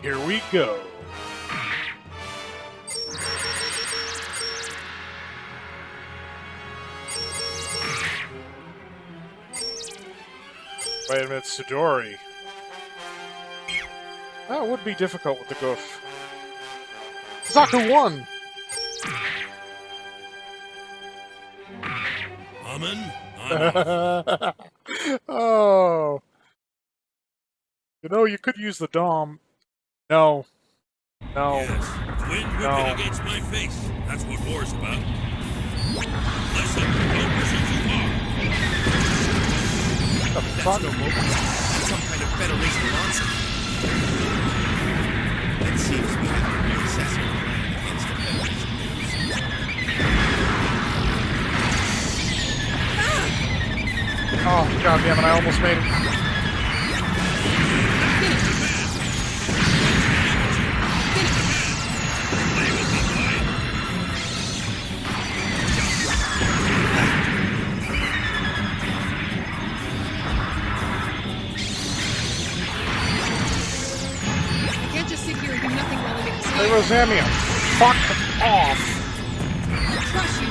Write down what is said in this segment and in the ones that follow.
Here we go. Wait a minute, Sidori. That would be difficult with the goof. Zaku won! Oh. You know, you could use the Dom. No. No. Yes. Wind whipping against my face. That's what war's about. Listen, don't push it too far. That's no movement. Some kind of Federation nonsense. It seems we have to reassess our plan against the Federation. Oh, goddammit, I almost made it. Hey, Rosamia, fuck off! Crush you!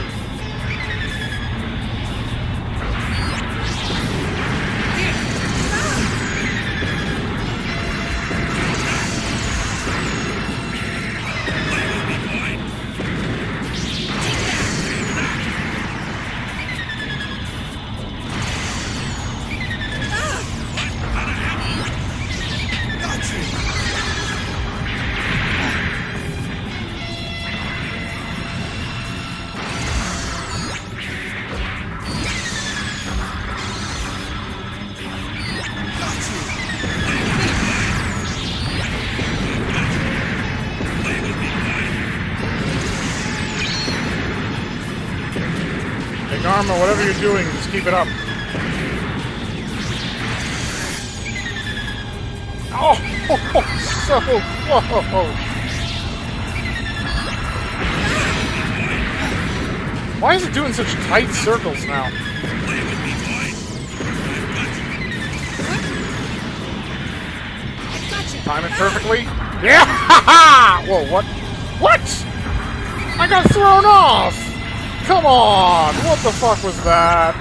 Arma, whatever you're doing, just keep it up. Oh, so close! Why is it doing such tight circles now? Time it perfectly. Yeah! Whoa, what? What? I got thrown off! Come on! What the fuck was that?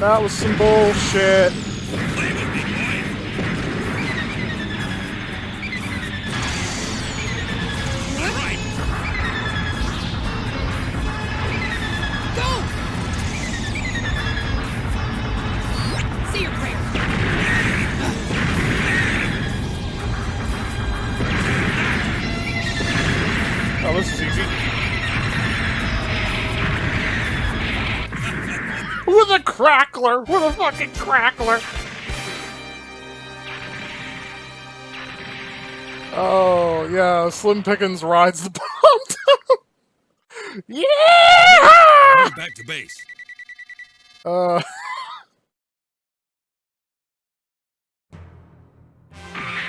That was some bullshit. Go! Say your prayer. Oh, this is easy. With a crackler! With a fucking crackler! Oh, yeah, Slim Pickens rides the bomb down! Yeah! Back to base.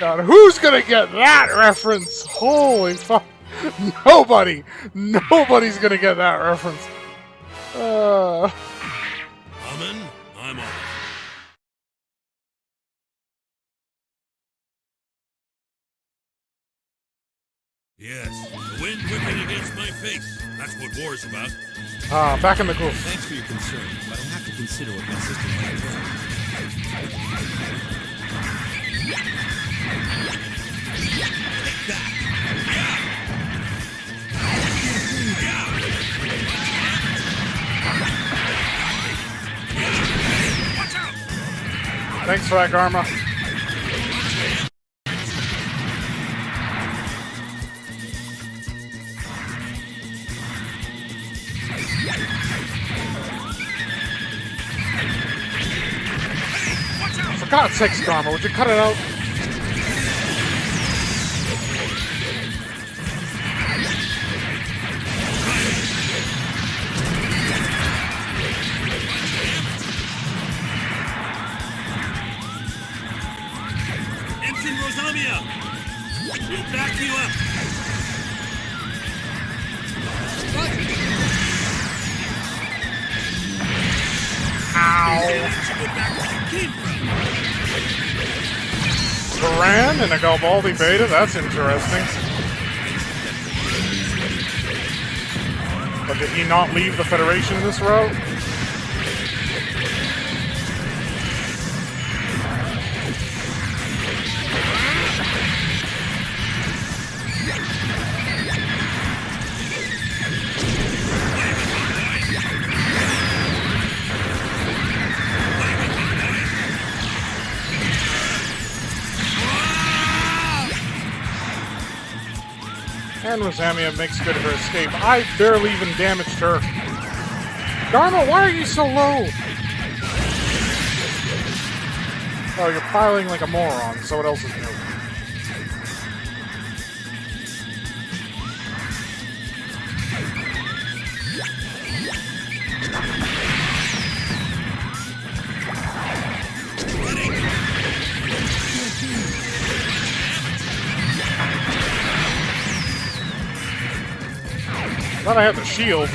God, who's gonna get that reference? Holy fuck! Nobody! Nobody's gonna get that reference. I'm on. Yes, the wind whipping against my face. That's what war's about. Back in the groove. Thanks for your concern, but I have to consider what my sister might have done. Take that! Thanks for that, Garma. For God's sakes, Garma, would you cut it out? We'll back you up. Ow. Baran and a Galbaldi Beta? That's interesting. But did he not leave the Federation this route? And Rosamia makes good of her escape. I barely even damaged her. Dharma, why are you so low? Oh, you're piling like a moron, so what else is new? Thought I had the shield.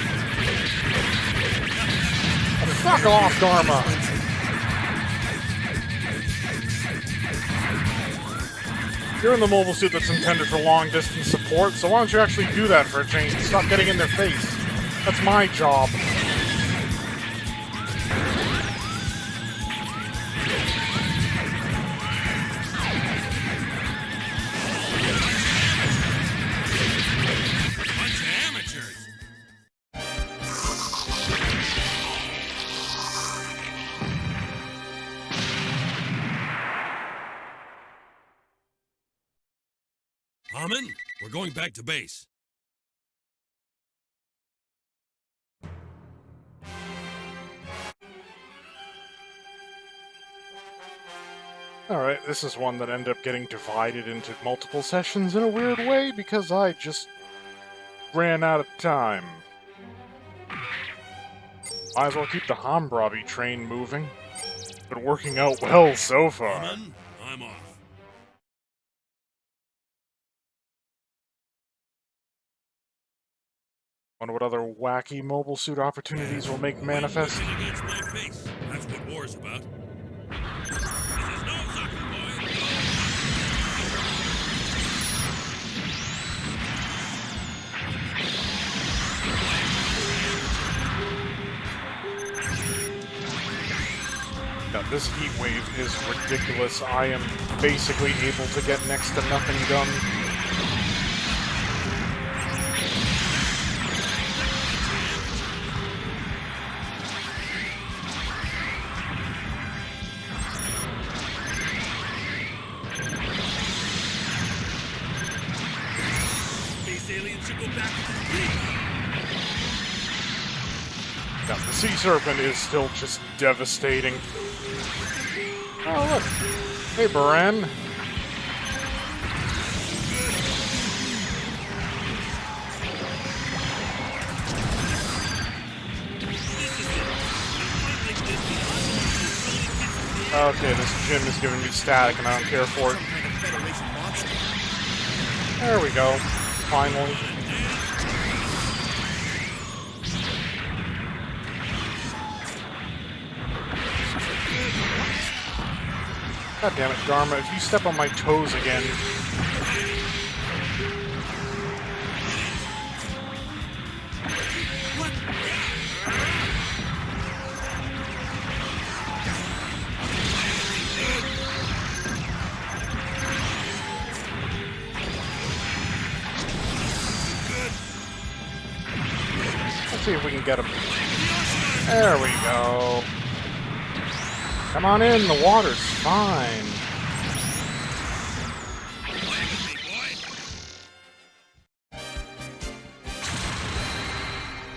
Fuck off, Dharma! You're in the mobile suit that's intended for long-distance support, so why don't you actually do that for a change and stop getting in their face? That's my job. Haman, we're going back to base. Alright, this is one that ended up getting divided into multiple sessions in a weird way because I just ran out of time. Might as well keep the Hammurabi train moving. Been working out well so far. Haman, I'm off. Wonder what other wacky mobile suit opportunities will make manifest. Against my face. That's what war's about. This is no soccer boy. Now, this heat wave is ridiculous. I am basically able to get next to nothing done. Yeah, the Sea Serpent is still just devastating. Oh, look. Hey, Baran. Okay, this gym is giving me static and I don't care for it. There we go. Finally. God damn it, Dharma, if you step on my toes again... Let's see if we can get him. There we go. Come on in, the water's fine.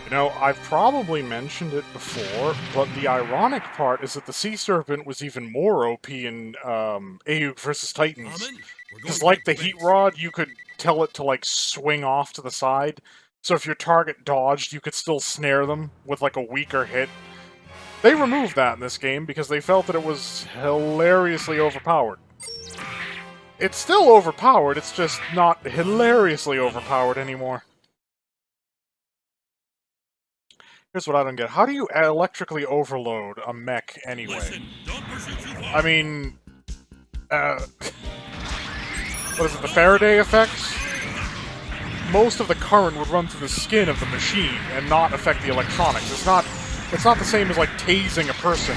You know, I've probably mentioned it before, but the ironic part is that the Sea Serpent was even more OP in AEUG versus Titans. Because like the Heat Rod, you could tell it to like swing off to the side, so if your target dodged, you could still snare them with like a weaker hit. They removed that in this game because they felt that it was hilariously overpowered. It's still overpowered, it's just not hilariously overpowered anymore. Here's what I don't get. How do you electrically overload a mech anyway? Listen, don't pursue too far. I mean... what is it, the Faraday effect? Most of the current would run through the skin of the machine and not affect the electronics. It's not the same as like tasing a person.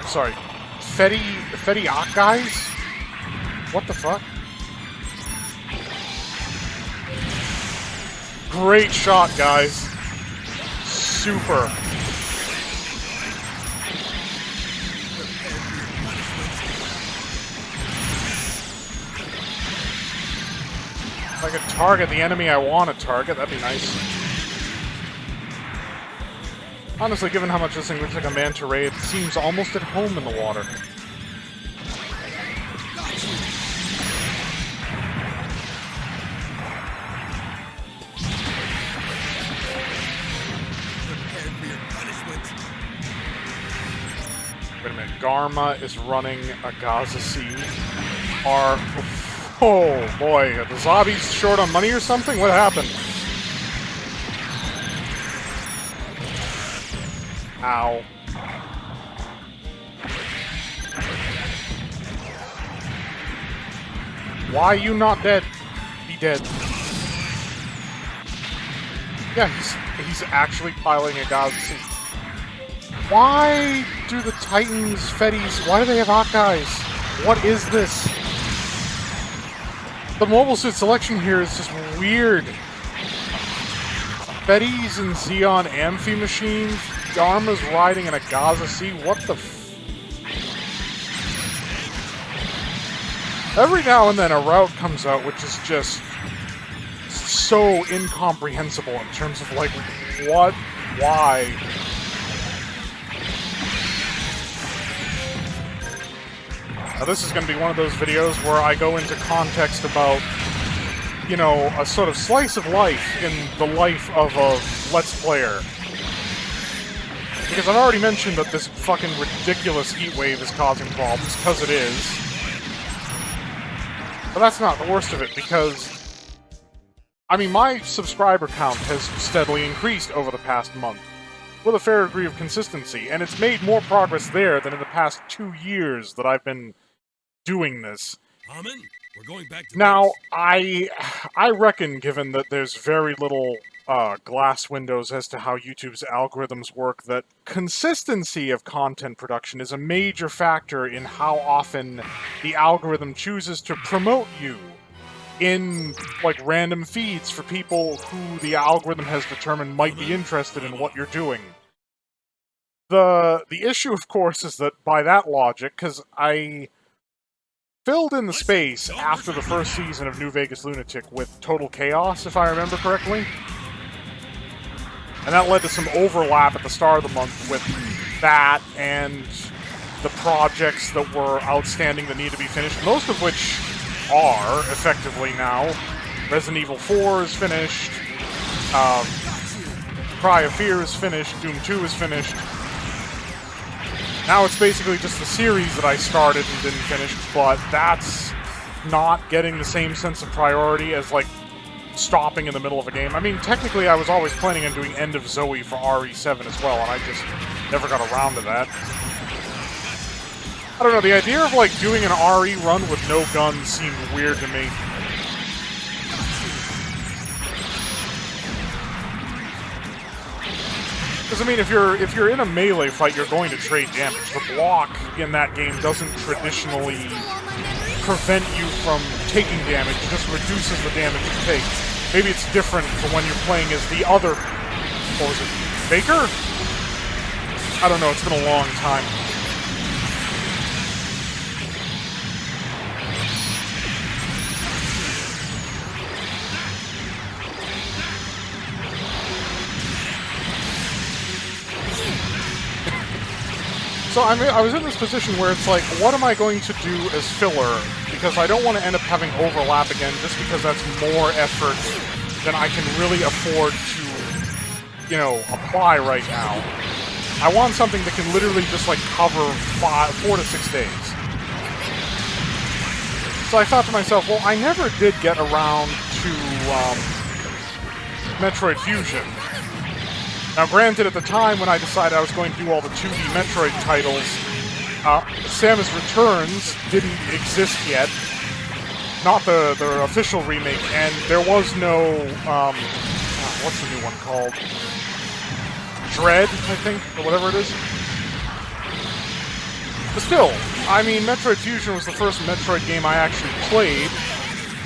Sorry, Fetty Ock guys? What the fuck? Great shot, guys. Super. If I could target the enemy I want to target, that'd be nice. Honestly, given how much this thing looks like a manta ray, it seems almost at home in the water. Wait a minute, Garma is running a Gaza Sea. Oh boy, are the zombies short on money or something? What happened? Ow. Why are you not dead? Be dead. Yeah, he's actually piloting a Gaza Sea. Why do the Titans, Fetties, why do they have hot guys? What is this? The mobile suit selection here is just weird. Fetties and Xeon Amphi machines, Dharma's riding in a Gaza Sea, what the Every now and then a route comes out which is just so incomprehensible in terms of like, what, why? Now this is going to be one of those videos where I go into context about, you know, a sort of slice of life in the life of a Let's Player. Because I've already mentioned that this fucking ridiculous heat wave is causing problems, because it is. But that's not the worst of it, because, I mean, my subscriber count has steadily increased over the past month, with a fair degree of consistency, and it's made more progress there than in the past 2 years that I've been doing this. Hammond, we're going back to Now, base. I reckon, given that there's very little glass windows as to how YouTube's algorithms work, that consistency of content production is a major factor in how often the algorithm chooses to promote you in, like, random feeds for people who the algorithm has determined might be interested in what you're doing. The issue, of course, is that by that logic, because I filled in the space after the first season of New Vegas Lunatic with Total Chaos, if I remember correctly. And that led to some overlap at the start of the month with that and the projects that were outstanding that need to be finished, most of which are, effectively now. Resident Evil 4 is finished, Cry of Fear is finished, Doom 2 is finished. Now it's basically just the series that I started and didn't finish, but that's not getting the same sense of priority as, like, stopping in the middle of a game. I mean, technically I was always planning on doing End of Zoe for RE7 as well, and I just never got around to that. I don't know, the idea of, like, doing an RE run with no guns seemed weird to me. Because, I mean, if you're in a melee fight, you're going to trade damage. The block in that game doesn't traditionally prevent you from taking damage, it just reduces the damage you take. Maybe it's different from when you're playing as the other... What was it? Baker? I don't know, it's been a long time. So I was in this position where it's like, what am I going to do as filler? Because I don't want to end up having overlap again, just because that's more effort than I can really afford to, you know, apply right now. I want something that can literally just, like, cover 4 to 6 days. So I thought to myself, well, I never did get around to Metroid Fusion. Now, granted, at the time when I decided I was going to do all the 2D Metroid titles, Samus Returns didn't exist yet. Not the official remake, and there was no, what's the new one called? Dread, I think, or whatever it is. But still, I mean, Metroid Fusion was the first Metroid game I actually played,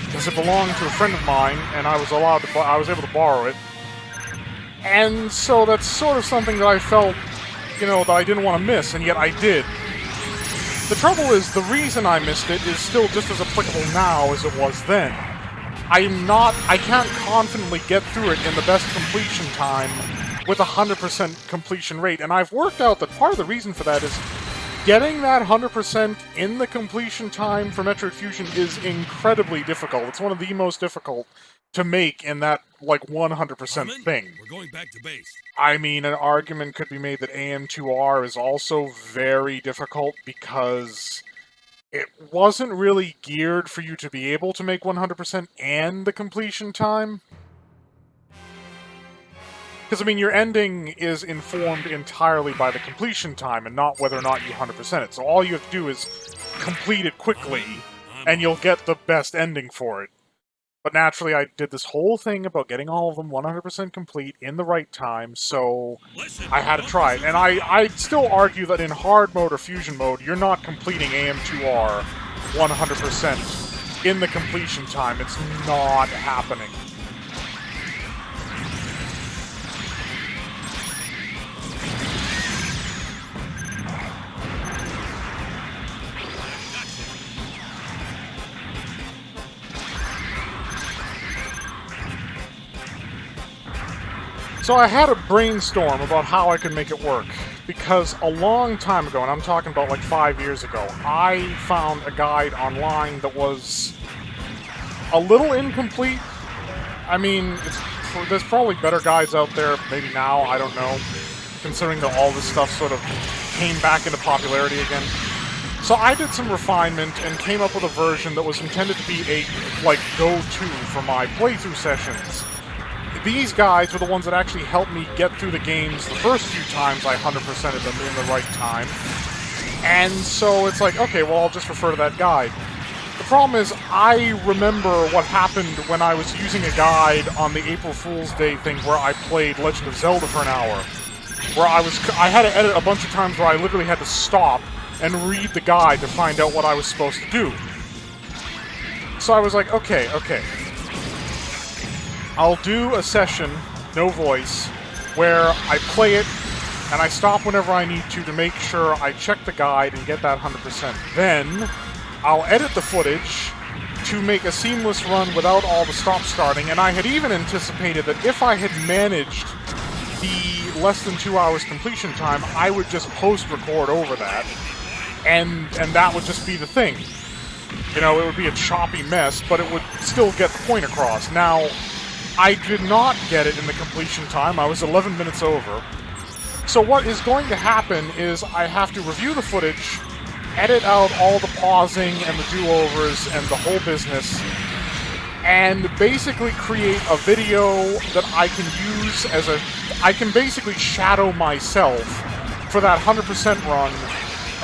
because it belonged to a friend of mine, and I was able to borrow it. And so that's sort of something that I felt, you know, that I didn't want to miss, and yet I did. The trouble is, the reason I missed it is still just as applicable now as it was then. I can't confidently get through it in the best completion time with 100% completion rate, and I've worked out that part of the reason for that is getting that 100% in the completion time for Metroid Fusion is incredibly difficult. It's one of the most difficult to make in that, like, 100% thing. We're going back to base. I mean, an argument could be made that AM2R is also very difficult because it wasn't really geared for you to be able to make 100% and the completion time. Because, I mean, your ending is informed entirely by the completion time and not whether or not you 100% it. So all you have to do is complete it quickly, and you'll get the best ending for it. But naturally, I did this whole thing about getting all of them 100% complete in the right time, so I had to try it. And I'd still argue that in hard mode or fusion mode, you're not completing AM2R 100% in the completion time. It's not happening. So I had a brainstorm about how I could make it work, because a long time ago, and I'm talking about like 5 years ago, I found a guide online that was a little incomplete. I mean, there's probably better guides out there, maybe now, I don't know, considering that all this stuff sort of came back into popularity again. So I did some refinement and came up with a version that was intended to be a, like, go-to for my playthrough sessions. These guides were the ones that actually helped me get through the games the first few times I 100%ed them in the right time. And so it's like, okay, well, I'll just refer to that guide. The problem is, I remember what happened when I was using a guide on the April Fool's Day thing where I played Legend of Zelda for an hour. Where I had to edit a bunch of times where I literally had to stop and read the guide to find out what I was supposed to do. So I was like, okay. I'll do a session, no voice, where I play it, and I stop whenever I need to make sure I check the guide and get that 100%. Then, I'll edit the footage to make a seamless run without all the stop-starting, and I had even anticipated that if I had managed the less than 2 hours completion time, I would just post-record over that, and that would just be the thing. You know, it would be a choppy mess, but it would still get the point across. Now, I did not get it in the completion time. I was 11 minutes over. So what is going to happen is I have to review the footage, edit out all the pausing and the do-overs and the whole business, and basically create a video that I can use as I can basically shadow myself for that 100% run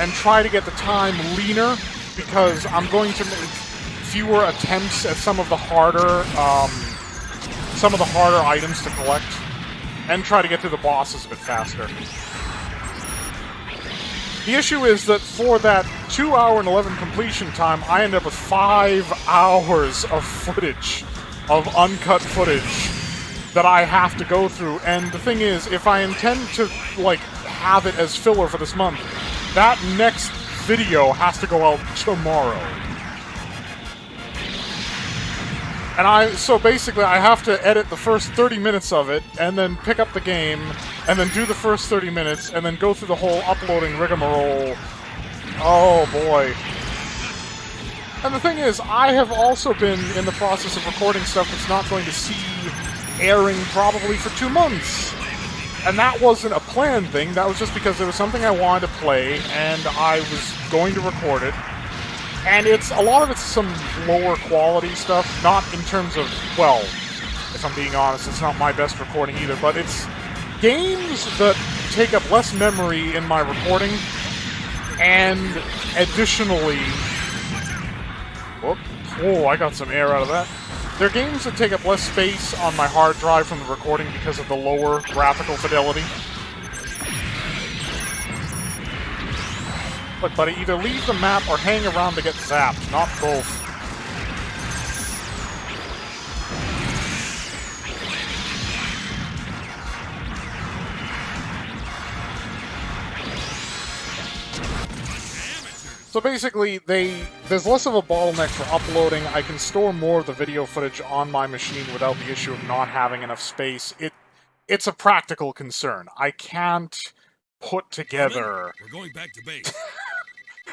and try to get the time leaner, because I'm going to make fewer attempts at some of the harder items to collect, and try to get through the bosses a bit faster. The issue is that for that 2 hour and 11 completion time, I end up with 5 hours of footage, of uncut footage, that I have to go through. And the thing is, if I intend to, like, have it as filler for this month, that next video has to go out tomorrow. And so basically I have to edit the first 30 minutes of it, and then pick up the game, and then do the first 30 minutes, and then go through the whole uploading rigmarole. Oh boy. And the thing is, I have also been in the process of recording stuff that's not going to see airing probably for 2 months. And that wasn't a planned thing, that was just because there was something I wanted to play, and I was going to record it. And a lot of it's some lower quality stuff, not in terms of, well, if I'm being honest, it's not my best recording either, but it's games that take up less memory in my recording, and additionally... Whoop. Oh, I got some air out of that. There are games that take up less space on my hard drive from the recording because of the lower graphical fidelity. Look, buddy, either leave the map or hang around to get zapped, not both. So basically, there's less of a bottleneck for uploading. I can store more of the video footage on my machine without the issue of not having enough space. It's a practical concern. I can't put together... We're going back to base.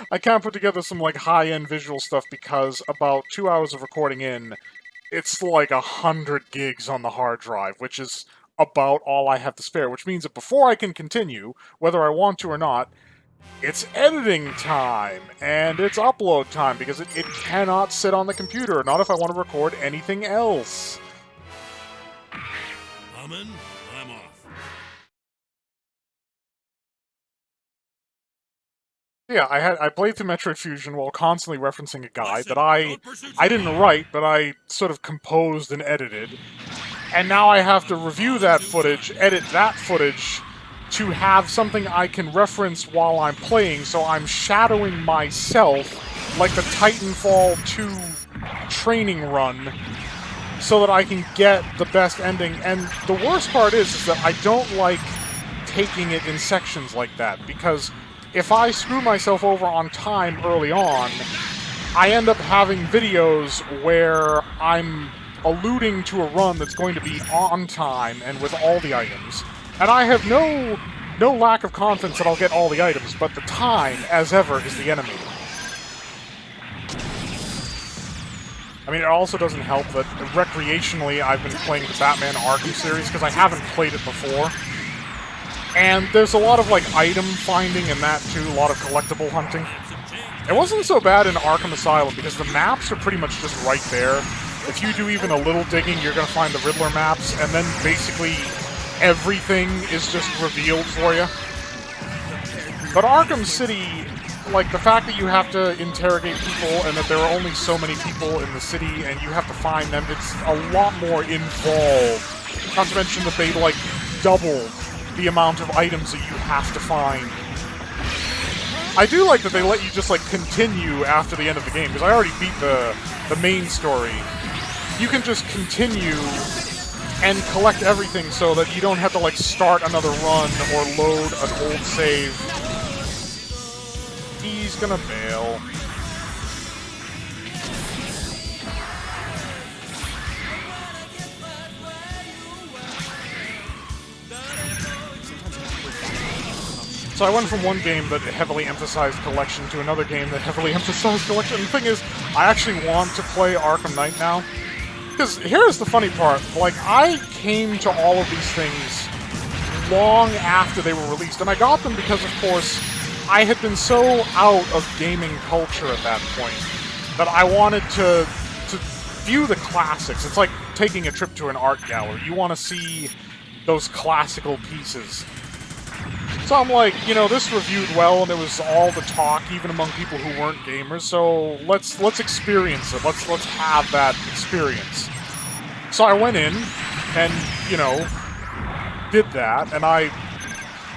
I can't put together some, like, high-end visual stuff because about 2 hours of recording in, it's like 100 gigs on the hard drive, which is about all I have to spare, which means that before I can continue, whether I want to or not, it's editing time, and it's upload time, because it cannot sit on the computer, not if I want to record anything else. I'm in, I'm off. Yeah, I played through Metroid Fusion while constantly referencing a guide Listen, that I don't pursue didn't write, but I sort of composed and edited. And now I have to review that footage, edit that footage, to have something I can reference while I'm playing, so I'm shadowing myself like the Titanfall 2 training run so that I can get the best ending. And the worst part is that I don't like taking it in sections like that, because if I screw myself over on time early on, I end up having videos where I'm alluding to a run that's going to be on time and with all the items. And I have no lack of confidence that I'll get all the items, but the time, as ever, is the enemy. I mean, it also doesn't help that recreationally I've been playing the Batman Arkham series, because I haven't played it before. And there's a lot of, like, item finding in that, too, a lot of collectible hunting. It wasn't so bad in Arkham Asylum, because the maps are pretty much just right there. If you do even a little digging, you're going to find the Riddler maps, and then basically everything is just revealed for you. But Arkham City, like, the fact that you have to interrogate people and that there are only so many people in the city and you have to find them, it's a lot more involved. Not to mention that they, like, double the amount of items that you have to find. I do like that they let you just, like, continue after the end of the game, because I already beat the main story. You can just continue and collect everything so that you don't have to, like, start another run or load an old save. He's gonna bail. So I went from one game that heavily emphasized collection to another game that heavily emphasized collection. And the thing is, I actually want to play Arkham Knight now. Because here's the funny part, like, I came to all of these things long after they were released, and I got them because, of course, I had been so out of gaming culture at that point that I wanted to view the classics. It's like taking a trip to an art gallery. You want to see those classical pieces. So I'm like, you know, this reviewed well, and it was all the talk, even among people who weren't gamers, so let's experience it. Let's have that experience. So I went in, and, you know, did that, and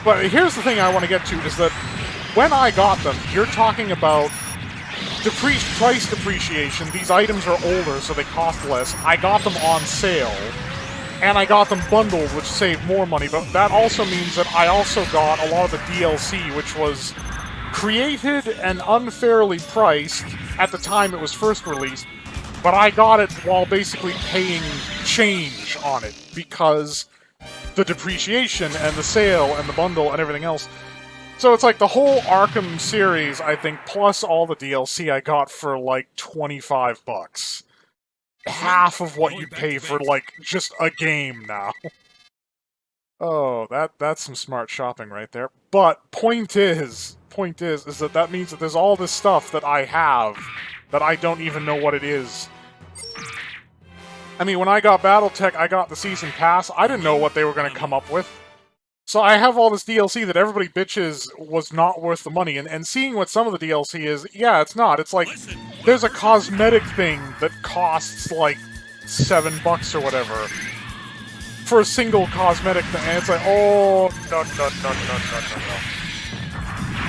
but here's the thing I want to get to, is that when I got them, you're talking about price depreciation. These items are older, so they cost less. I got them on sale. And I got them bundled, which saved more money, but that also means that I also got a lot of the DLC, which was created and unfairly priced at the time it was first released, but I got it while basically paying change on it, because the depreciation and the sale and the bundle and everything else. So it's like the whole Arkham series, I think, plus all the DLC I got for like $25. Half of what you pay for, like, just a game now. Oh, that's some smart shopping right there. But point is that means that there's all this stuff that I have that I don't even know what it is. I mean, when I got BattleTech, I got the Season Pass. I didn't know what they were going to come up with. So I have all this DLC that everybody bitches was not worth the money, and seeing what some of the DLC is, yeah, it's not. It's like, there's a cosmetic thing that costs like $7 or whatever for a single cosmetic thing, and it's like, oh, no.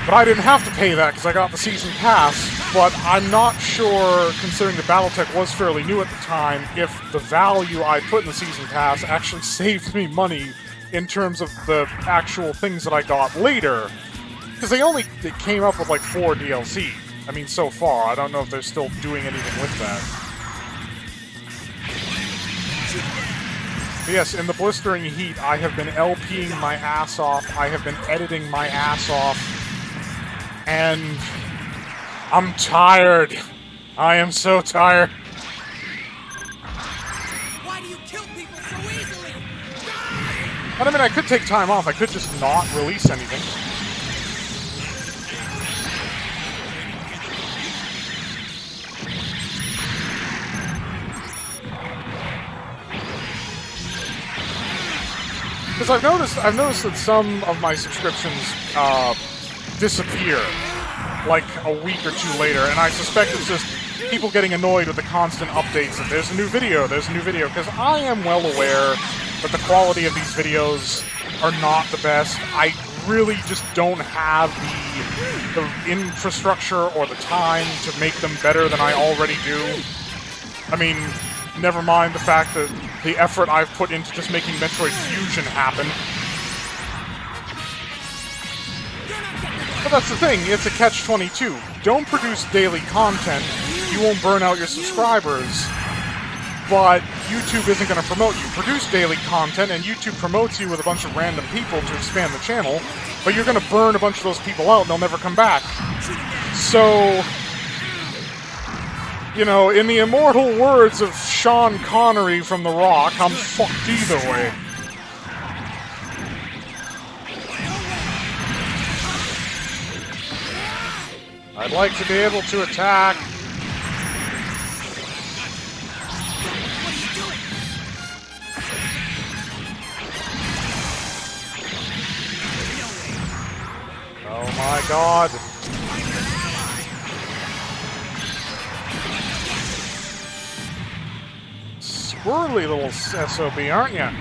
But I didn't have to pay that because I got the Season Pass, but I'm not sure, considering the Battletech was fairly new at the time, if the value I put in the Season Pass actually saved me money in terms of the actual things that I got later. Because they came up with like 4 DLC. I mean, so far. I don't know if they're still doing anything with that. But yes, in the blistering heat, I have been LPing my ass off. I have been editing my ass off. And I'm tired. I am so tired. Why do you kill people so easily? But I mean, I could take time off. I could just not release anything. Because I've noticed that some of my subscriptions disappear like a week or 2 later, and I suspect it's just people getting annoyed with the constant updates that there's a new video, because I am well aware that the quality of these videos are not the best. I really just don't have the infrastructure or the time to make them better than I already do. I mean, never mind the fact that the effort I've put into just making Metroid Fusion happen. But that's the thing, it's a catch-22. Don't produce daily content, you won't burn out your subscribers, but YouTube isn't going to promote you. Produce daily content, and YouTube promotes you with a bunch of random people to expand the channel, but you're going to burn a bunch of those people out and they'll never come back. So, you know, in the immortal words of Sean Connery from The Rock, I'm fucked either way. I'd like to be able to attack. Oh my god. Squirrely little SOB, aren't ya?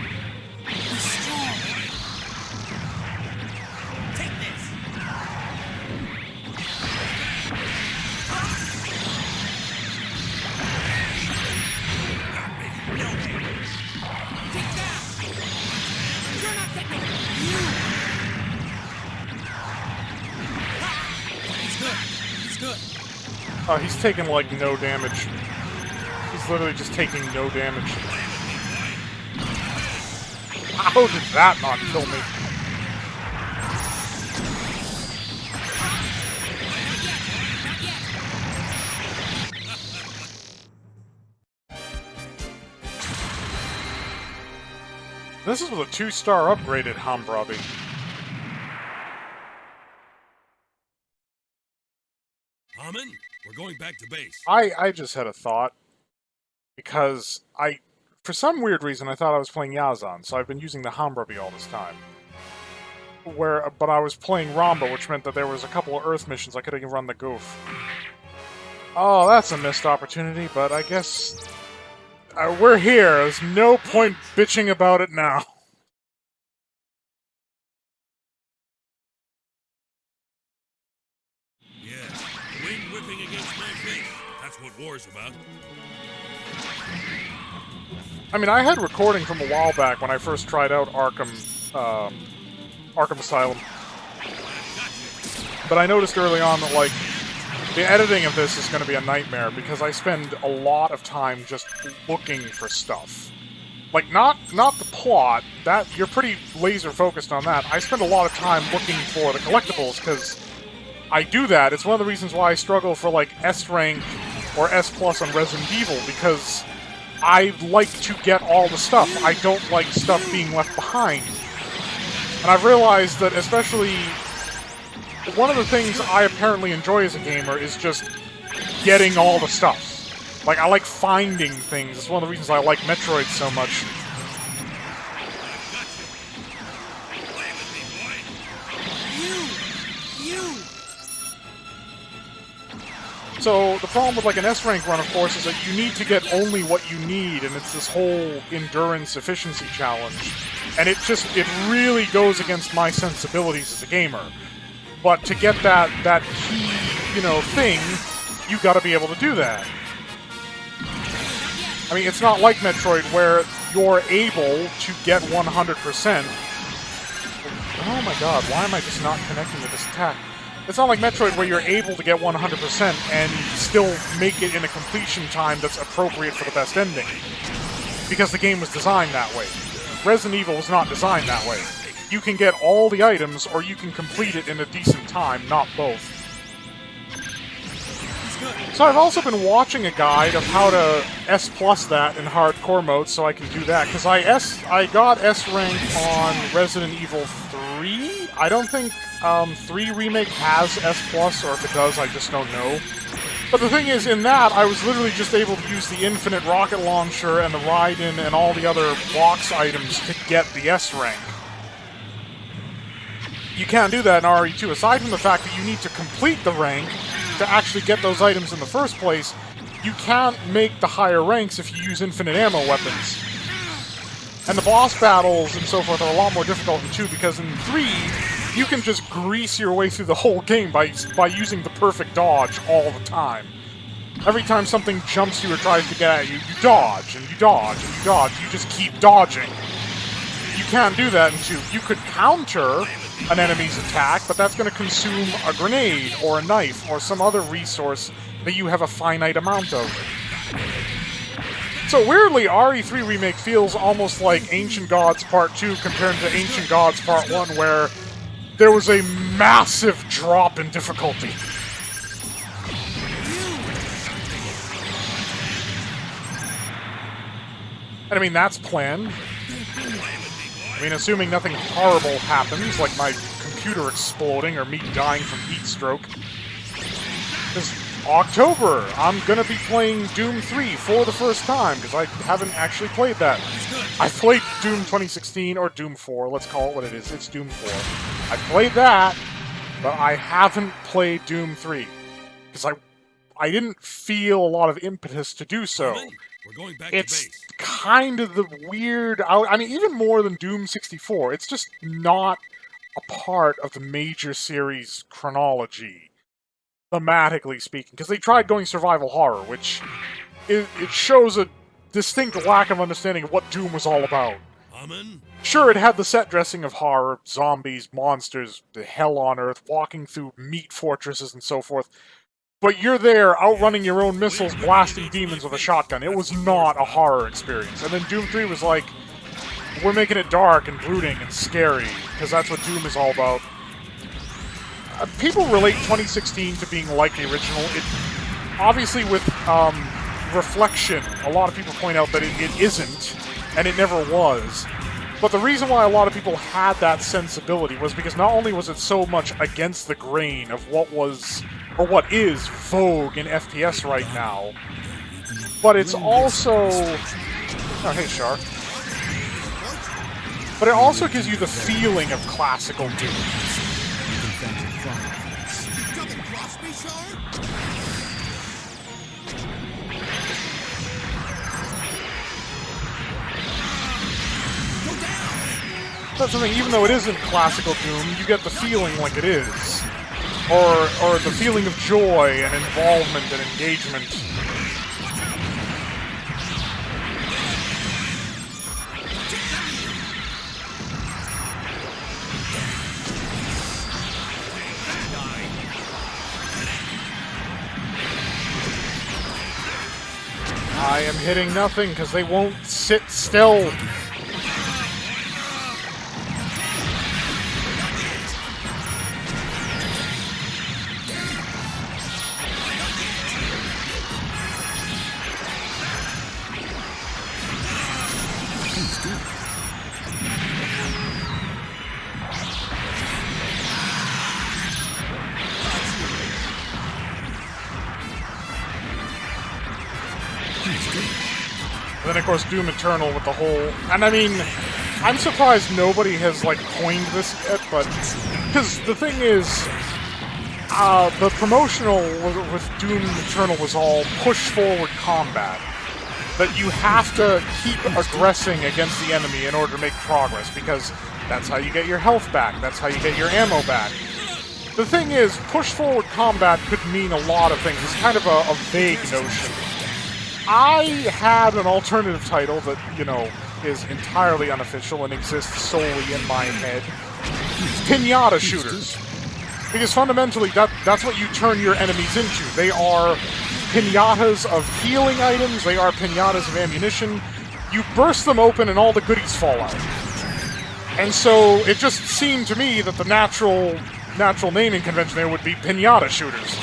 Oh, he's taking, like, no damage. He's literally just taking no damage. How did that not kill me? This is with a 2-star upgraded Hambrabi. Haman, we're going back to base. I just had a thought. Because for some weird reason, I thought I was playing Yazan, so I've been using the Hambrabi all this time. But I was playing Ramba, which meant that there was a couple of Earth missions I could have run the goof. Oh, that's a missed opportunity, but I guess we're here. There's no point bitching about it now. Yes, wind whipping against my face. That's what war's about. I mean, I had recording from a while back when I first tried out Arkham Asylum. But I noticed early on that, like, the editing of this is going to be a nightmare because I spend a lot of time just looking for stuff. Like, not the plot, that you're pretty laser focused on that. I spend a lot of time looking for the collectibles because I do that. It's one of the reasons why I struggle for, like, S rank or S+ on Resident Evil, because I like to get all the stuff. I don't like stuff being left behind. And I've realized that especially one of the things I apparently enjoy as a gamer is just getting all the stuff. Like, I like finding things. It's one of the reasons I like Metroid so much. So the problem with like an S rank run, of course, is that you need to get only what you need, and it's this whole endurance efficiency challenge. And it really goes against my sensibilities as a gamer. But to get that key, thing, you gotta be able to do that. I mean, it's not like Metroid where you're able to get 100%. Oh my god, why am I just not connecting with this attack? It's not like Metroid where you're able to get 100% and still make it in a completion time that's appropriate for the best ending. Because the game was designed that way. Resident Evil was not designed that way. You can get all the items, or you can complete it in a decent time, not both. So I've also been watching a guide of how to S+ that in hardcore mode, so I can do that. Because I got S rank on Resident Evil 3. I don't think 3 Remake has S+, or if it does, I just don't know. But the thing is, in that, I was literally just able to use the infinite rocket launcher and the Raiden and all the other box items to get the S rank. You can't do that in RE2, aside from the fact that you need to complete the rank to actually get those items in the first place. You can't make the higher ranks if you use infinite ammo weapons. And the boss battles and so forth are a lot more difficult in 2, because in 3, you can just grease your way through the whole game by using the perfect dodge all the time. Every time something jumps you or tries to get at you, you dodge, and you dodge, and you dodge. You just keep dodging. You can't do that in 2. You could counter an enemy's attack, but that's going to consume a grenade, or a knife, or some other resource that you have a finite amount of. So weirdly, RE3 Remake feels almost like Ancient Gods Part 2 compared to Ancient Gods Part 1, where there was a massive drop in difficulty. And I mean, that's planned. I mean, assuming nothing horrible happens, like my computer exploding or me dying from heat stroke. Because October, I'm gonna be playing Doom 3 for the first time, because I haven't actually played that. I played Doom 2016, or Doom 4, let's call it what it is. It's Doom 4. I played that, but I haven't played Doom 3. Because I didn't feel a lot of impetus to do so. We're going back It's to base. kind of the weird... I mean, even more than Doom 64, it's just not a part of the major series chronology, thematically speaking. Because they tried going survival horror, which it shows a distinct lack of understanding of what Doom was all about. Amen. Sure, it had the set dressing of horror, zombies, monsters, the hell on Earth, walking through meat fortresses and so forth. But you're there, outrunning your own missiles, blasting demons with a shotgun. It was not a horror experience. And then Doom 3 was like, we're making it dark and brooding and scary, because that's what Doom is all about. People relate 2016 to being like the original. Obviously, with reflection, a lot of people point out that it isn't, and it never was. But the reason why a lot of people had that sensibility was because not only was it so much against the grain of what was, or what is, vogue in FPS right now, but it's also... Oh, hey, Shark. But it also gives you the feeling of classical Doom. Double cross me, Shark? That's the thing, even though it isn't classical Doom, you get the feeling like it is. Or the feeling of joy and involvement and engagement. I am hitting nothing because they won't sit still. And then, of course, Doom Eternal with the whole... And, I mean, I'm surprised nobody has, like, coined this yet, but... Because the thing is, the promotional with Doom Eternal was all push-forward combat. That you have to keep aggressing against the enemy in order to make progress, because that's how you get your health back, that's how you get your ammo back. The thing is, push-forward combat could mean a lot of things. It's kind of a vague notion. I had an alternative title that, you know, is entirely unofficial and exists solely in my head. Pinata shooters. Because fundamentally, that's what you turn your enemies into. They are pinatas of healing items, they are pinatas of ammunition. You burst them open and all the goodies fall out. And so it just seemed to me that the natural naming convention there would be pinata shooters.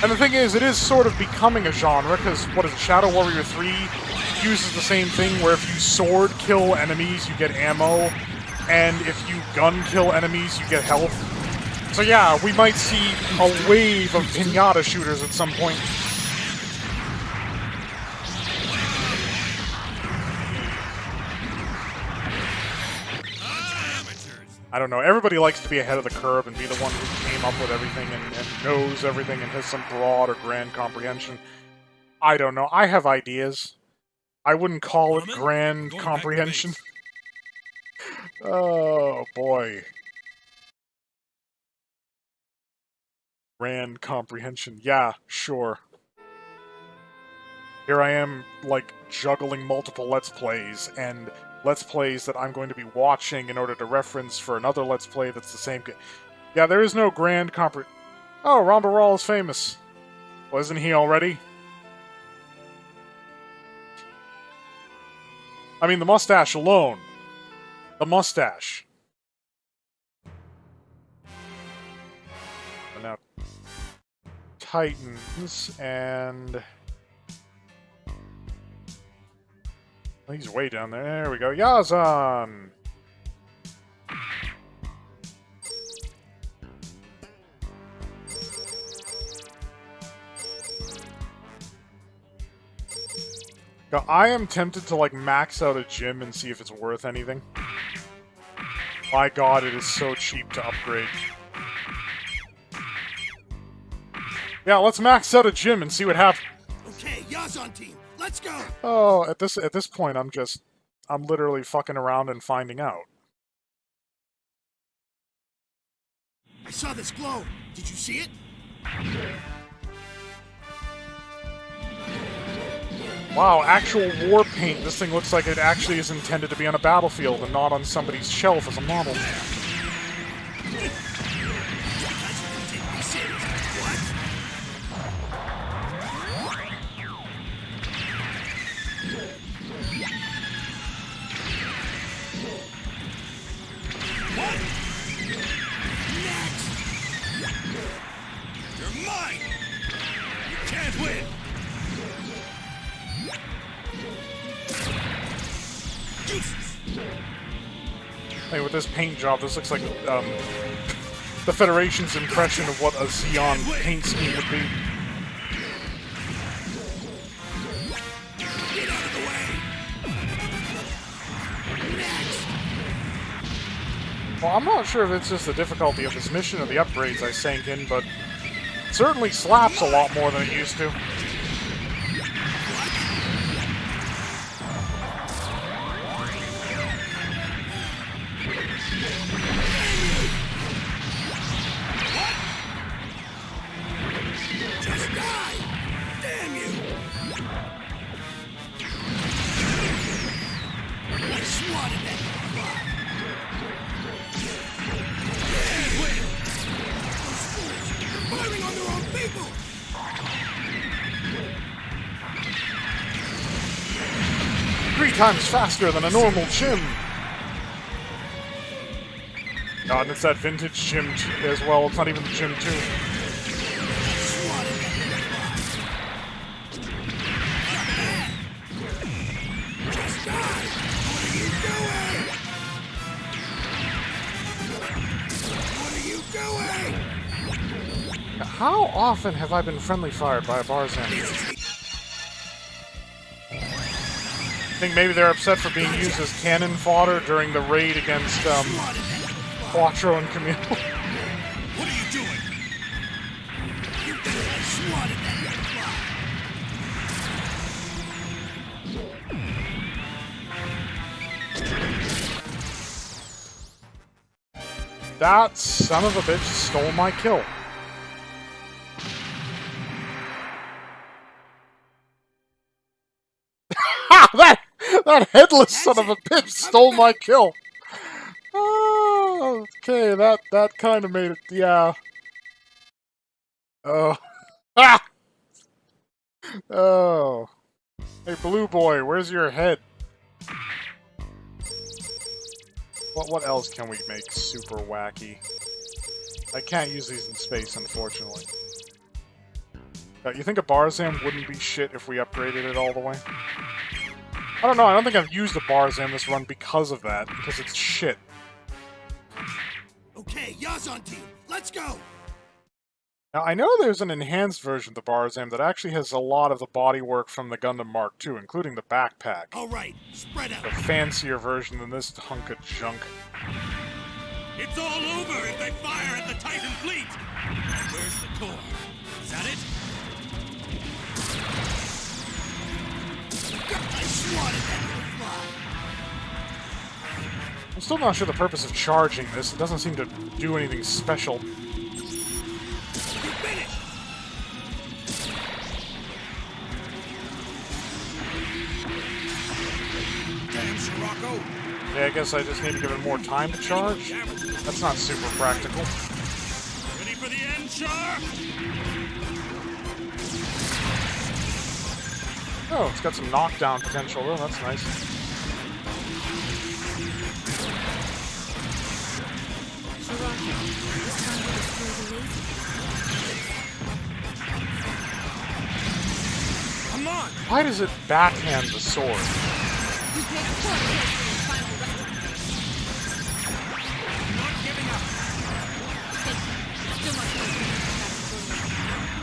And the thing is, it is sort of becoming a genre, because, what is it, Shadow Warrior 3 uses the same thing, where if you sword kill enemies, you get ammo, and if you gun kill enemies, you get health. So yeah, we might see a wave of pinata shooters at some point. I don't know, everybody likes to be ahead of the curve and be the one who came up with everything and knows everything and has some broad or grand comprehension. I don't know, I have ideas. I wouldn't call it grand comprehension. Oh, boy. Grand comprehension. Yeah, sure. Here I am, like, juggling multiple Let's Plays, and Let's Plays that I'm going to be watching in order to reference for another Let's Play that's the same... Yeah, there is no grand Oh, Ramba Rawl is famous. Wasn't he already? I mean, the mustache alone. The mustache. And now... Titans, and... He's way down there. There we go. Yazan! Now, I am tempted to, like, max out a gym and see if it's worth anything. My god, it is so cheap to upgrade. Yeah, let's max out a gym and see what happens. Okay, Yazan team, let's go! Oh, at this point, I'm literally fucking around and finding out. I saw this glow. Did you see it? Wow, actual war paint. This thing looks like it actually is intended to be on a battlefield and not on somebody's shelf as a model. You're mine! You can't win! Hey, with this paint job, this looks like the Federation's impression of what a Xeon paint scheme would be. Get out of the way! Next! Well, I'm not sure if it's just the difficulty of this mission or the upgrades I sank in, but it certainly slaps a lot more than it used to. Just die! Damn you! I swatted that fly. Can't win! Those fools are firing on their own people! Three times faster than a normal gym! God, and it's that vintage gym as well. It's not even the gym 2. How often have I been friendly fired by a Barzan? I think maybe they're upset for being used as cannon fodder during the raid against Quattro and Camille. What are you doing? That son of a bitch stole my kill. that headless son of a bitch stole my kill. Oh, okay, that kind of made it. Yeah. Oh. Ah! Oh. Hey, Blue Boy, where's your head? What else can we make super wacky? I can't use these in space, unfortunately. You think a Barzam wouldn't be shit if we upgraded it all the way? I don't know, I don't think I've used a Barzam this run because of that, because it's shit. Okay, Yazan team, let's go! Now, I know there's an enhanced version of the Barzam that actually has a lot of the bodywork from the Gundam Mark II, including the backpack. Alright, spread out. A fancier version than this hunk of junk. It's all over if they fire at the Titan fleet! Where's the core? Is that it? I swatted that fly. I'm still not sure the purpose of charging this. It doesn't seem to do anything special. Damn, Scirocco. Yeah, I guess I just need to give it more time to charge. That's not super practical. Ready for the end, Char? Oh, it's got some knockdown potential, though. That's nice. Come on! Why does it backhand the sword?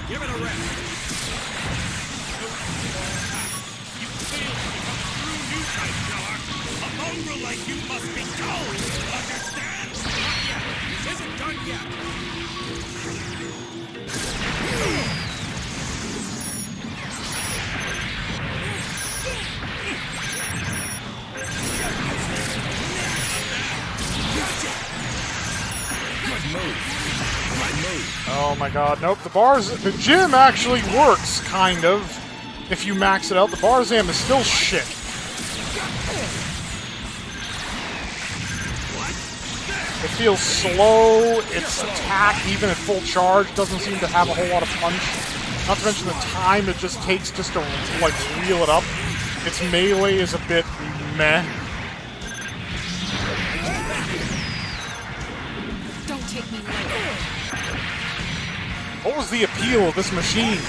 Give it a rest. You failed to become a true new type, Char. A mongrel like you must be told. Understand? Not yet. This isn't done yet. Oh my god, nope, the gym actually works, kind of. If you max it out, the Barzam is still shit. It feels slow, its attack, even at full charge, doesn't seem to have a whole lot of punch. Not to mention the time it just takes just to, like, reel it up. Its melee is a bit meh. Don't take me lightly. What was the appeal of this machine?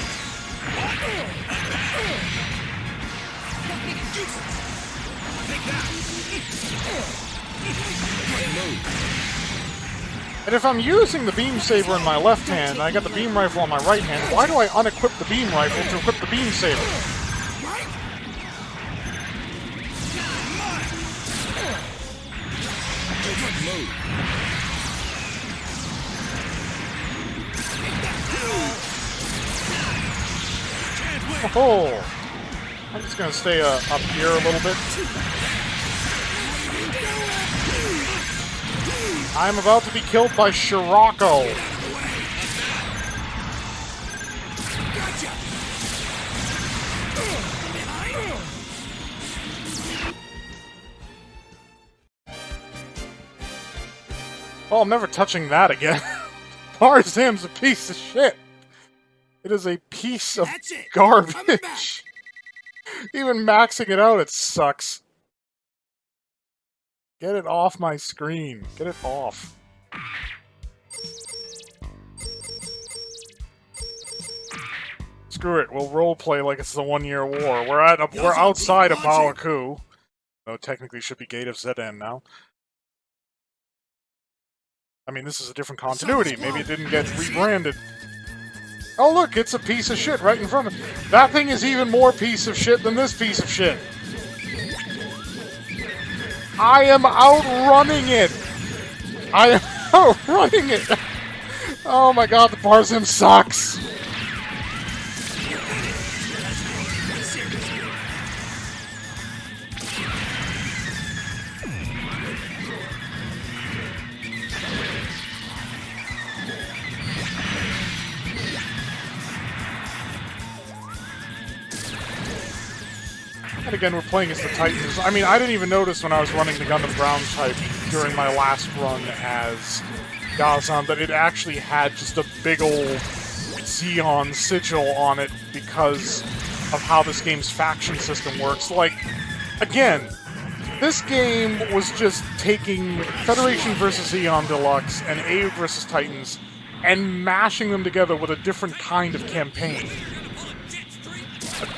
And if I'm using the beam saber in my left hand, and I got the beam rifle on my right hand, why do I unequip the beam rifle to equip the beam saber? Oh, I'm just gonna stay up here a little bit. I'm about to be killed by Scirocco. Oh, I'm never touching that again. Barzam's a piece of shit. It is a piece of garbage. Even maxing it out, it sucks. Get it off my screen. Get it off. Screw it. We'll roleplay like it's the 1-year war. We're outside of Baoku. Though technically should be Gate of Zeta now. I mean, this is a different continuity. Maybe it didn't get rebranded. Oh look, it's a piece of shit right in front of me. That thing is even more piece of shit than this piece of shit. I am outrunning it! I am outrunning it! Oh my god, the Barzam sucks! And again, we're playing as the Titans. I mean, I didn't even notice when I was running the Gundam Ground type during my last run as Yazan that it actually had just a big old Xeon sigil on it because of how this game's faction system works. Like, again, this game was just taking Federation vs. Xeon Deluxe and AEUG vs. Titans and mashing them together with a different kind of campaign.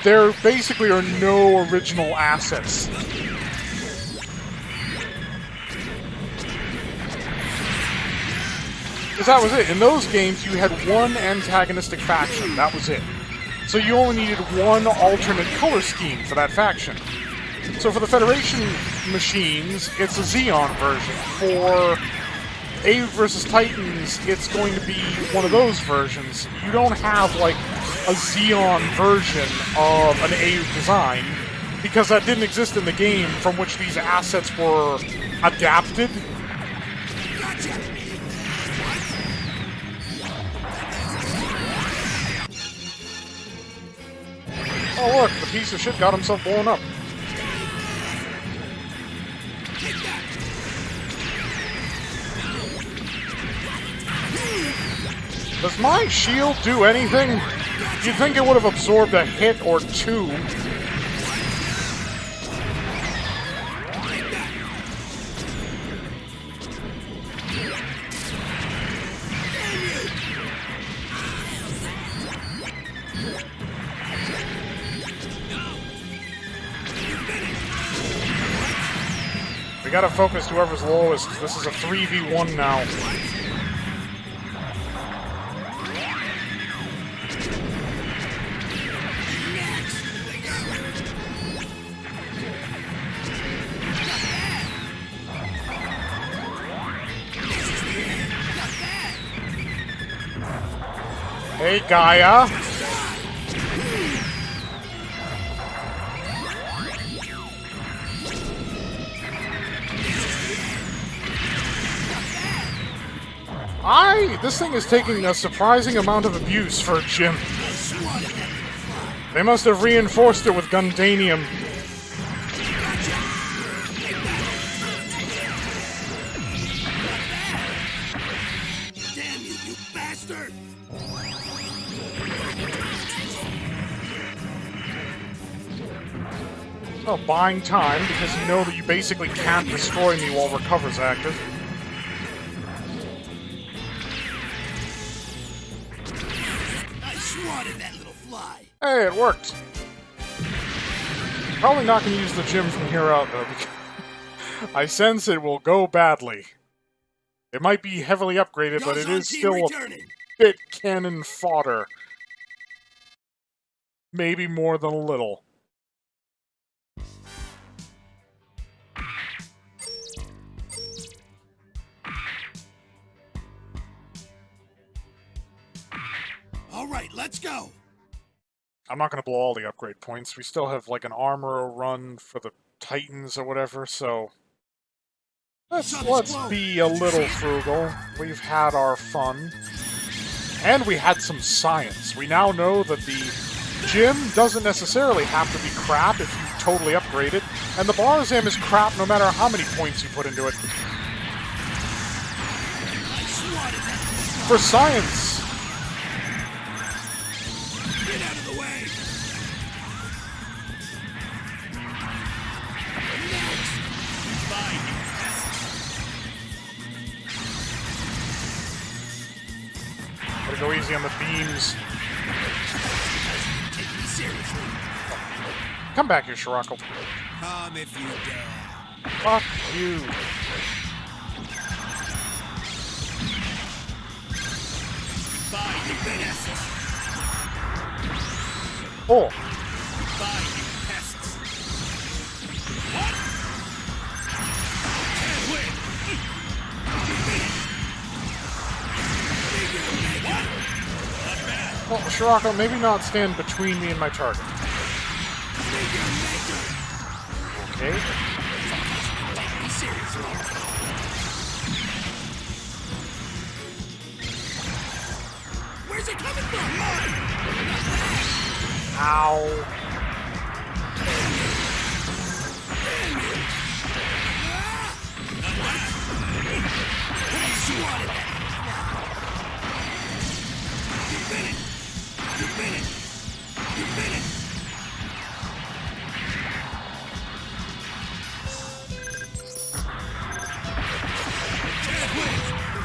There basically are no original assets. Because that was it. In those games, you had one antagonistic faction. That was it. So you only needed one alternate color scheme for that faction. So for the Federation machines, it's a Xeon version. For AEUG vs. Titans, it's going to be one of those versions. You don't have, like, a Xeon version of an AEUG design, because that didn't exist in the game from which these assets were adapted. Oh look, the piece of shit got himself blown up. Does my shield do anything? You'd think it would have absorbed a hit or two. We gotta focus whoever's lowest. This is a 3v1 now. Hey, Gaia! This thing is taking a surprising amount of abuse for a gym. They must have reinforced it with Gundanium. Damn you, you bastard! Well, buying time, because you know that you basically can't destroy me while recover's active. I swatted that little fly. Hey, it worked! Probably not going to use the gym from here out, though, because I sense it will go badly. It might be heavily upgraded, but it is still a bit cannon fodder. Maybe more than a little. All right, let's go. I'm not going to blow all the upgrade points. We still have, like, an armor run for the Titans or whatever, so... Let's be a little frugal. We've had our fun. And we had some science. We now know that the gym doesn't necessarily have to be crap if you totally upgrade it, and the Barzam is crap no matter how many points you put into it. For science! Get out of the way! Gotta go easy on the beams. Take me seriously. Come back here, Shirako. Come if you dare. Fuck you. Bye, you pests. Oh. Bye, you pests. What? Can't win. What? Not bad. Well, Shirako, maybe not stand between me and my target. Okay. Take me seriously. Where's it coming from? Ow. swatted that. You finished. You finished. You finished.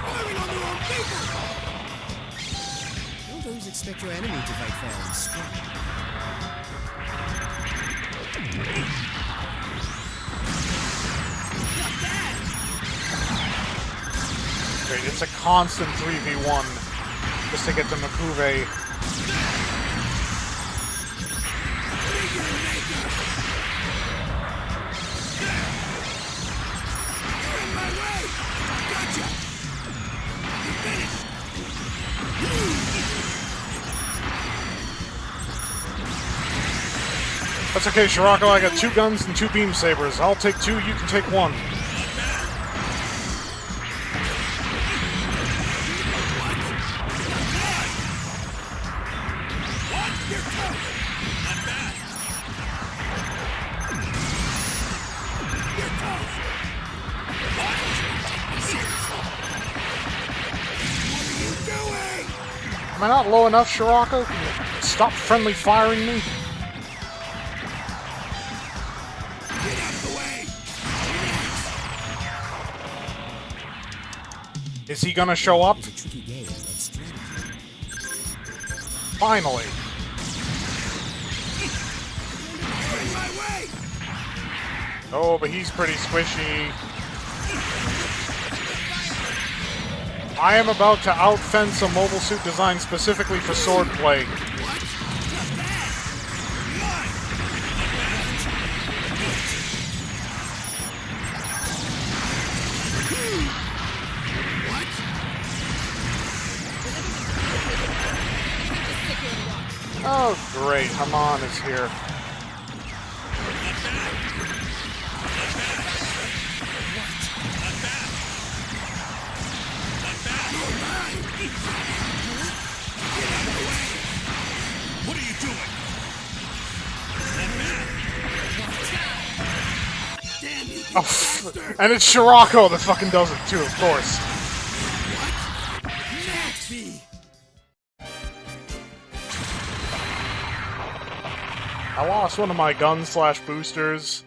Firing on their own people! Don't always expect your enemy to fight fair and square. Okay, it's a constant 3v1 just to get to Makuve. That's okay, Shirako, I got 2 guns and 2 beam sabers. I'll take 2, you can take 1. Am I not low enough, Shirako? Can you stop friendly firing me? Get out of the way! Is he gonna show up? It's a tricky game, but strategy. Finally. Getting my way! Oh, but he's pretty squishy. I am about to outfence a mobile suit designed specifically for swordplay. Oh, great. Haman is here. What are you doing? Damn you, Oh, and it's Shirako that fucking does it too, of course. Maxie! I lost one of my gun/boosters.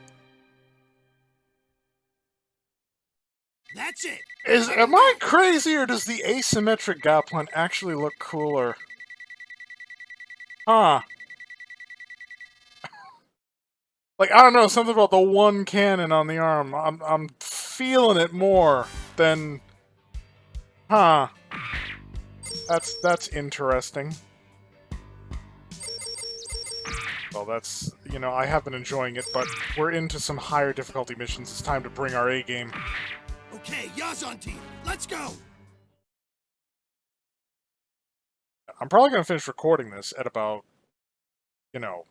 That's it! Am I crazy, or does the asymmetric Gatling actually look cooler? Huh. Like, I don't know, something about the one cannon on the arm. I'm feeling it more than... Huh. That's interesting. Well, that's... You know, I have been enjoying it, but we're into some higher difficulty missions. It's time to bring our A-game. Okay, Yazan team, let's go! I'm probably going to finish recording this at about, you know...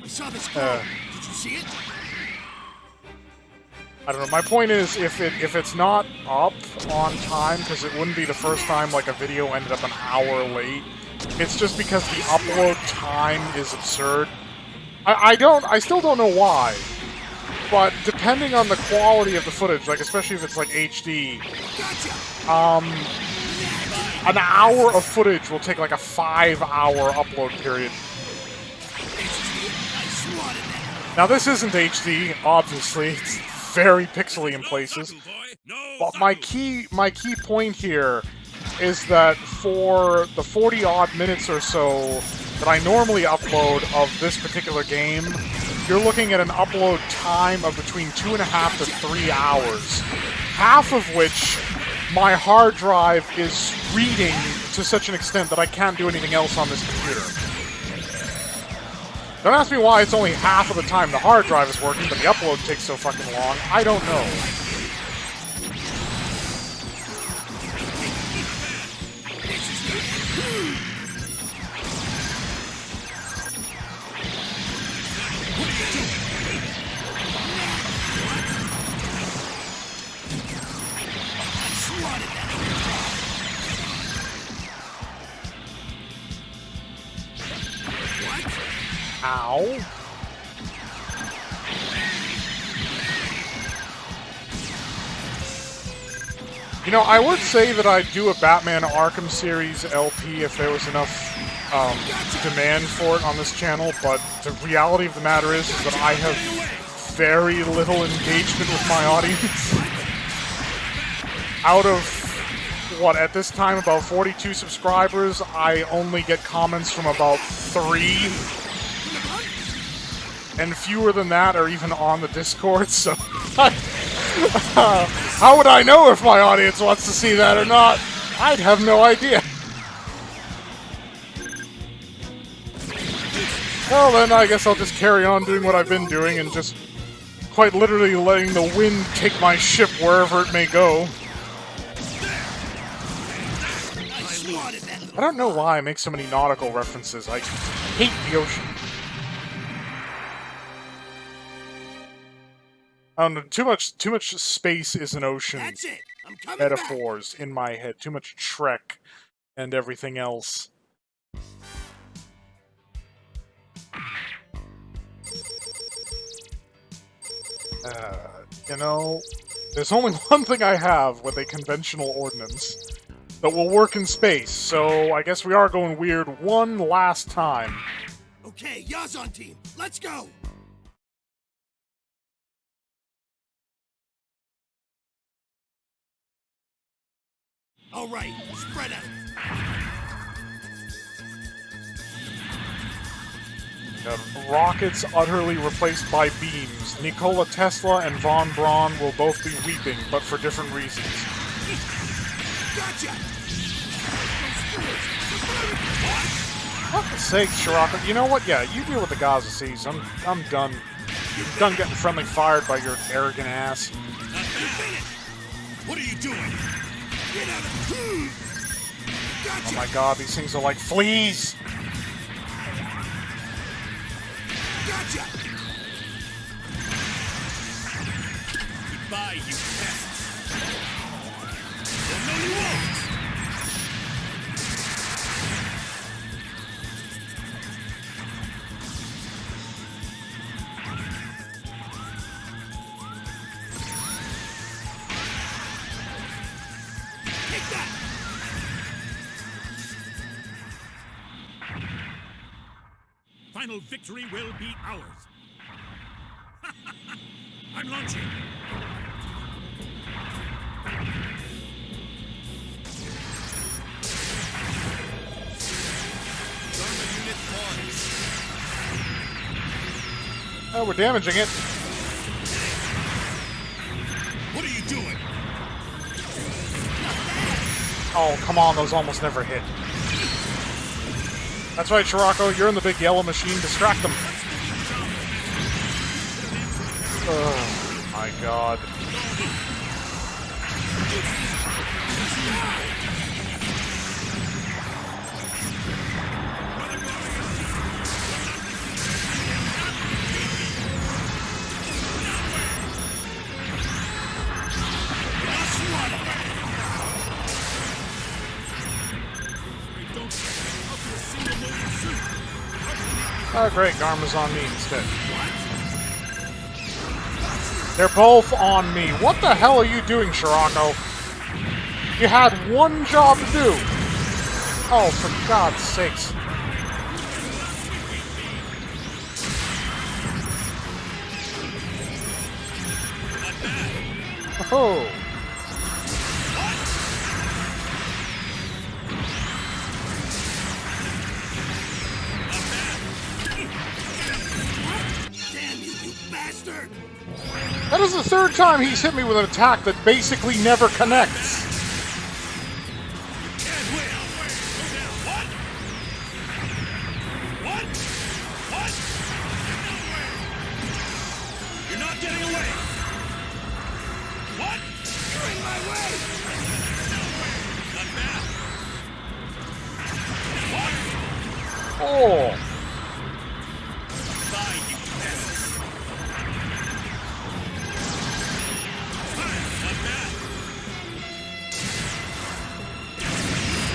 I saw this girl. Did you see it? I don't know, my point is, if it's not up on time, because it wouldn't be the first time, like, a video ended up an hour late, it's just because the upload time is absurd. I still don't know why, but depending on the quality of the footage, like, especially if it's, like, HD, an hour of footage will take, like, a 5-hour upload period. Now, this isn't HD, obviously. It's very pixely in places. But my key point here is that for the 40-odd minutes or so that I normally upload of this particular game, you're looking at an upload time of between 2.5 to 3 hours. Half of which my hard drive is reading to such an extent that I can't do anything else on this computer. Don't ask me why it's only half of the time the hard drive is working, but the upload takes so fucking long. I don't know. Ow. You know, I would say that I'd do a Batman Arkham series LP if there was enough demand for it on this channel, but the reality of the matter is that I have very little engagement with my audience. Out of, what, at this time, about 42 subscribers, I only get comments from about 3. And fewer than that are even on the Discord, so... how would I know if my audience wants to see that or not? I'd have no idea. Well, then I guess I'll just carry on doing what I've been doing and just quite literally letting the wind take my ship wherever it may go. I don't know why I make so many nautical references. I hate the ocean. I don't know, too much space is an ocean. That's it. I'm coming Metaphors in my head. Too much Trek and everything else. You know, there's only one thing I have with a conventional ordnance that will work in space, so I guess we are going weird one last time. back. Okay, Yazan team, let's go. All right, spread out. Rockets utterly replaced by beams. Nikola Tesla and Von Braun will both be weeping, but for different reasons. Gotcha. Fuck's sake, Shiraka. You know what? Yeah, you deal with the Gaza Seas. I'm done. I'm done getting friendly fired by your arrogant ass. What are you doing? Get out of Oh my god, these things are like fleas! Gotcha. Goodbye, you pests. Well, no, you won't. Take that. Final victory will be ours. I'm launching. Oh, we're damaging it. What are you doing? Oh, come on, those almost never hit. That's right, Shirako, you're in the big yellow machine. Distract them. Oh, my God. Oh, great, Garma's on me instead. They're both on me. What the hell are you doing, Shirako? You had one job to do. Oh, for God's sakes. Oh. Damn you, you bastard! That is the third time he's hit me with an attack that basically never connects. Can't win. What? What? What? You're not getting away. What? You're in my way! Not bad. Oh. Bye, you pests. Not bad.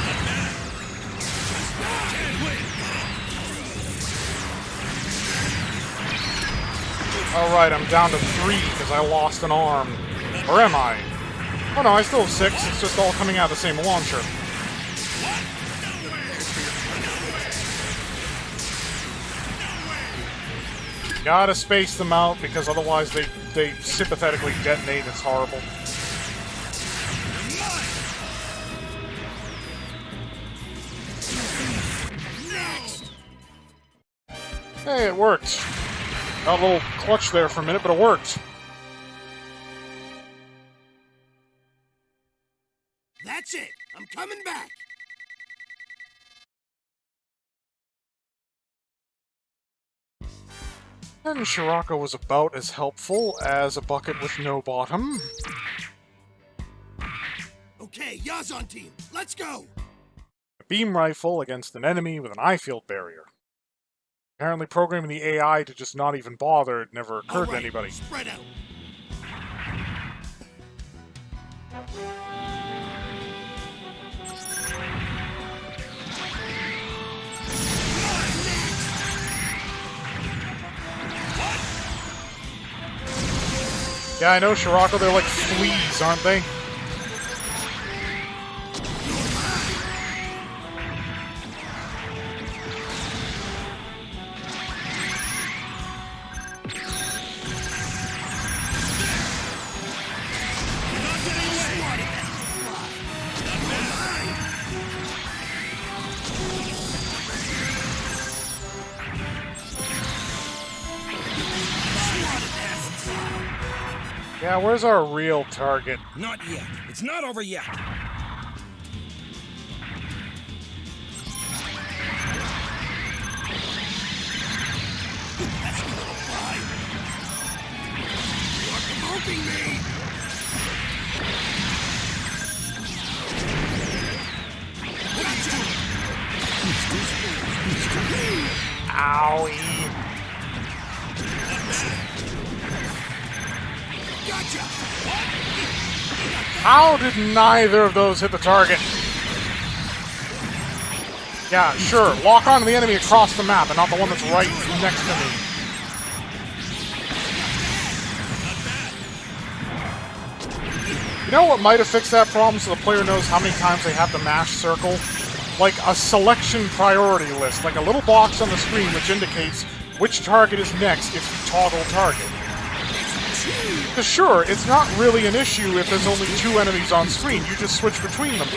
Not bad. Can't win. Alright, I'm down to 3 because I lost an arm. Or am I? Oh no, I still have 6. It's just all coming out of the same launcher. Gotta space them out, because otherwise they sympathetically detonate. It's horrible. Hey, it worked. Got a little clutch there for a minute, but it worked. That's it. I'm coming back. And Shirako was about as helpful as a bucket with no bottom. Okay, Yazan team, let's go. A beam rifle against an enemy with an eye field barrier. Apparently programming the AI to just not even bother never occurred to anybody. Spread out. Yeah, I know, Shirako, they're like fleas, aren't they? Yeah, where's our real target? Not yet. It's not over yet. That's a little fly. You're provoking me. Owie. Gotcha. How did neither of those hit the target? Yeah, sure. Lock onto the enemy across the map and not the one that's right next to me. You know what might have fixed that problem so the player knows how many times they have to mash circle? Like a selection priority list, like a little box on the screen which indicates which target is next if you toggle target. Because sure, it's not really an issue if there's only 2 enemies on screen, you just switch between them.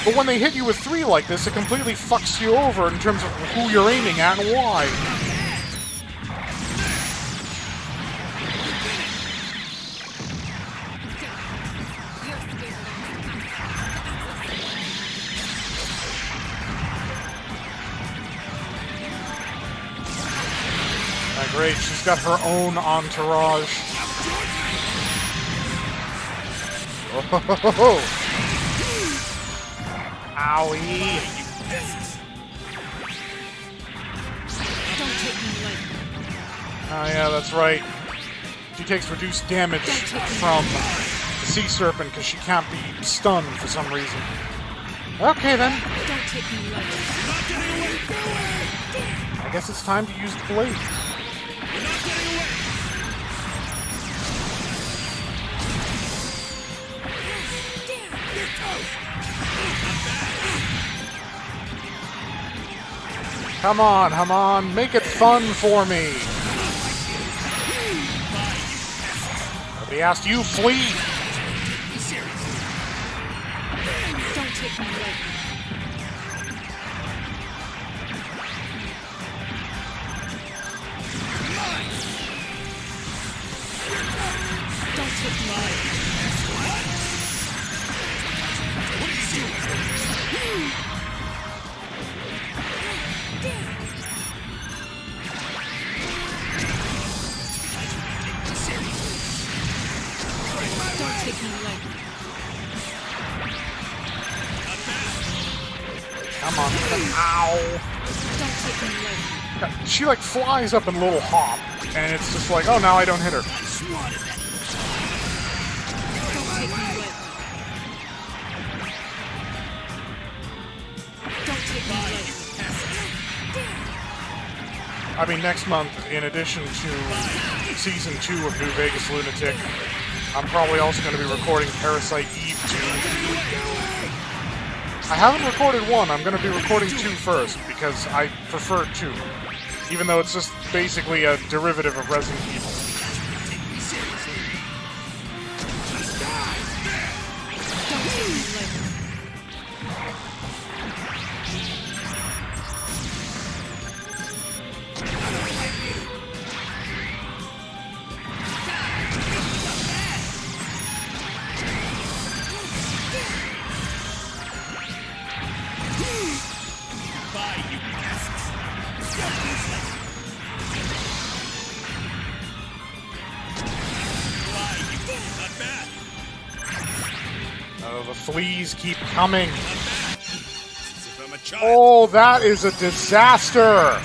But when they hit you with 3 like this, it completely fucks you over in terms of who you're aiming at and why. Great, she's got her own entourage. Oh, owie! Don't take me lightly. Oh yeah, that's right. She takes reduced damage from the sea serpent because she can't be stunned for some reason. Okay then. Don't take me lightly. I guess it's time to use the blade. Come on, make it fun for me. Nobody asked you, flee. Don't take me lightly. Don't take me lightly. Don't take me lightly. Come on. Ow. Don't take me lightly. She like flies up in a little hop, and it's just like, oh, now I don't hit her. Don't take me lightly. Don't take me lightly. I mean, next month, in addition to Season 2 of New Vegas Lunatic, I'm probably also going to be recording Parasite Eve 2. I haven't recorded 1, I'm going to be recording 2 first, because I prefer 2. Even though it's just basically a derivative of Resident Evil. Don't take me lightly. Goodbye, you pests. Goodbye, you. Not bad. Oh, the fleas keep coming. Not bad. As if I'm a child. Oh, that is a disaster!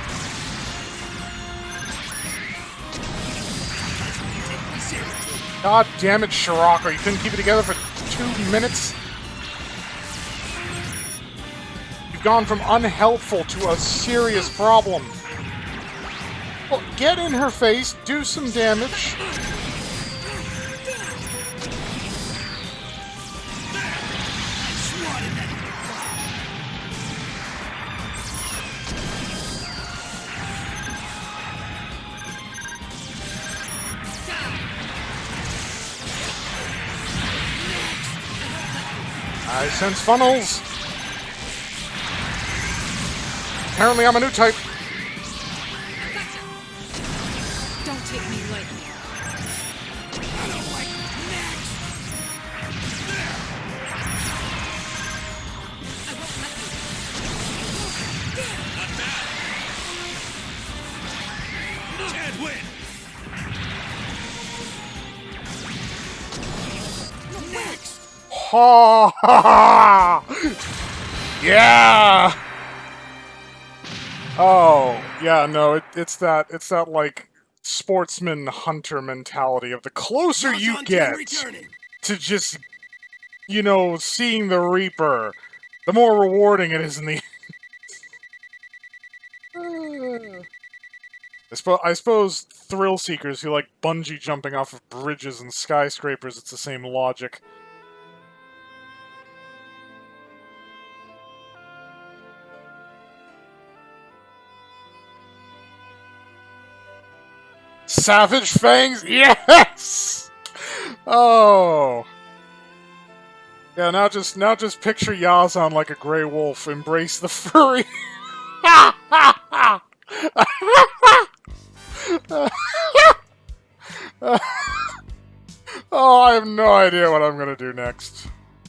God damn it, Shirako, you couldn't keep it together for 2 minutes? You've gone from unhelpful to a serious problem. Well, get in her face, do some damage. I sense funnels. Apparently I'm a new type. Don't take me lightly. I won't let you. Can't win. Ha ha ha! Yeah! Oh, yeah, no, it's that like sportsman hunter mentality of the closer you Yazan get returning. to just, you know, seeing the Reaper, the more rewarding it is in the I suppose thrill seekers who like bungee jumping off of bridges and skyscrapers, it's the same logic. Savage Fangs? Yes! Oh. Yeah, now just picture Yazan like a gray wolf. Embrace the furry. Oh, I have no idea what I'm gonna do next.